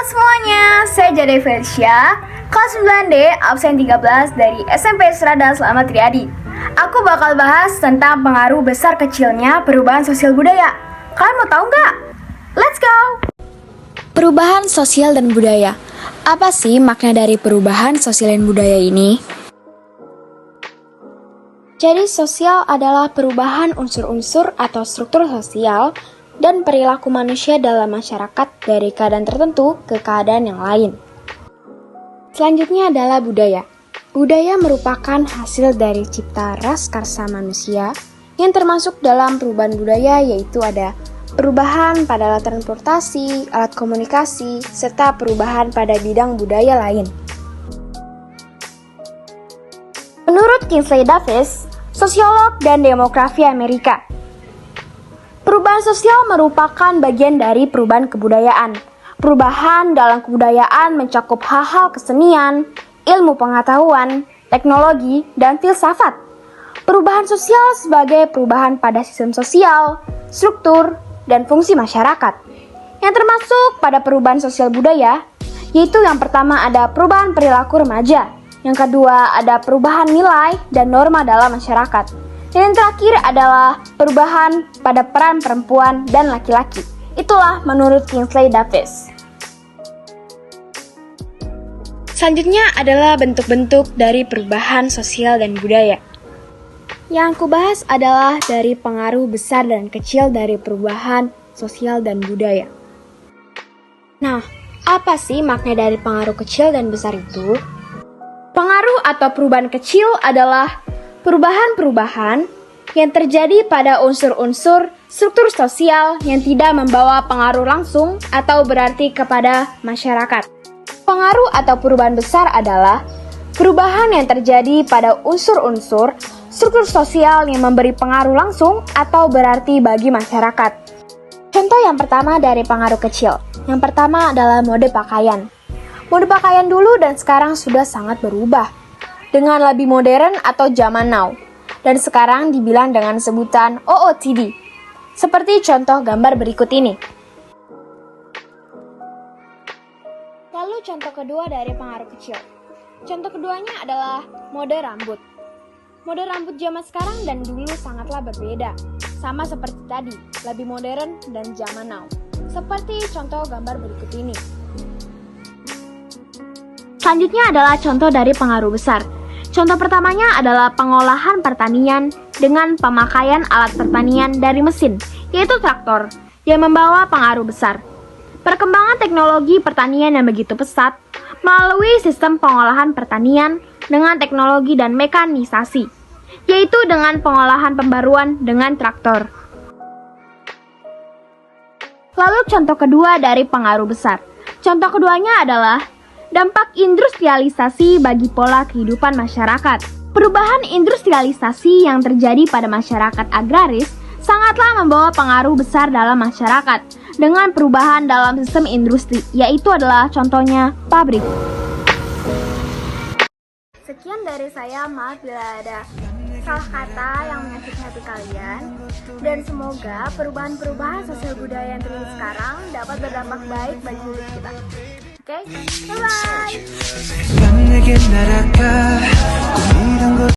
semuanya, saya Jade Felicia, kelas 9D, absen 13 dari SMP Serada Selamat Riyadi. Aku bakal bahas tentang pengaruh besar kecilnya perubahan sosial budaya. Kalian mau tahu nggak? Let's go! Perubahan sosial dan budaya. Apa sih makna dari perubahan sosial dan budaya ini? Jadi sosial adalah perubahan unsur-unsur atau struktur sosial dan perilaku manusia dalam masyarakat dari keadaan tertentu ke keadaan yang lain. Selanjutnya adalah budaya. Budaya merupakan hasil dari cipta ras karsa manusia yang termasuk dalam perubahan budaya, yaitu ada perubahan pada alat transportasi, alat komunikasi, serta perubahan pada bidang budaya lain. Menurut Kingsley Davis, sosiolog dan demografi Amerika, perubahan sosial merupakan bagian dari perubahan kebudayaan. Perubahan dalam kebudayaan mencakup hal-hal kesenian, ilmu pengetahuan, teknologi, dan filsafat. Perubahan sosial sebagai perubahan pada sistem sosial, struktur, dan fungsi masyarakat. Yang termasuk pada perubahan sosial budaya, yaitu yang pertama ada perubahan perilaku remaja, yang kedua ada perubahan nilai dan norma dalam masyarakat, dan yang terakhir adalah perubahan pada peran perempuan dan laki-laki. Itulah menurut Kingsley Davis. Selanjutnya adalah bentuk-bentuk dari perubahan sosial dan budaya. Yang kubahas adalah dari pengaruh besar dan kecil dari perubahan sosial dan budaya. Nah, apa sih makna dari pengaruh kecil dan besar itu? Pengaruh atau perubahan kecil adalah perubahan-perubahan yang terjadi pada unsur-unsur struktur sosial yang tidak membawa pengaruh langsung atau berarti kepada masyarakat. Pengaruh atau perubahan besar adalah perubahan yang terjadi pada unsur-unsur struktur sosial yang memberi pengaruh langsung atau berarti bagi masyarakat. Contoh yang pertama dari pengaruh kecil. Yang pertama adalah mode pakaian. Mode pakaian dulu dan sekarang sudah sangat berubah dengan lebih modern atau zaman now, dan sekarang dibilang dengan sebutan OOTD. Seperti contoh gambar berikut ini. Lalu contoh kedua dari pengaruh kecil. Contoh keduanya adalah mode rambut. Mode rambut zaman sekarang dan dulu sangatlah berbeda. Sama seperti tadi, lebih modern dan zaman now. Seperti contoh gambar berikut ini. Selanjutnya adalah contoh dari pengaruh besar. Contoh pertamanya adalah pengolahan pertanian dengan pemakaian alat pertanian dari mesin, yaitu traktor, yang membawa pengaruh besar. Perkembangan teknologi pertanian yang begitu pesat melalui sistem pengolahan pertanian dengan teknologi dan mekanisasi, yaitu dengan pengolahan pembaruan dengan traktor. Lalu contoh kedua dari pengaruh besar. Contoh keduanya adalah dampak industrialisasi bagi pola kehidupan masyarakat. Perubahan industrialisasi yang terjadi pada masyarakat agraris sangatlah membawa pengaruh besar dalam masyarakat dengan perubahan dalam sistem industri, yaitu adalah contohnya pabrik. Sekian dari saya, maaf bila ada salah kata yang menyakiti hati kalian, dan semoga perubahan-perubahan sosial budaya yang terjadi sekarang dapat berdampak baik bagi hidup kita. Oke, bye-bye!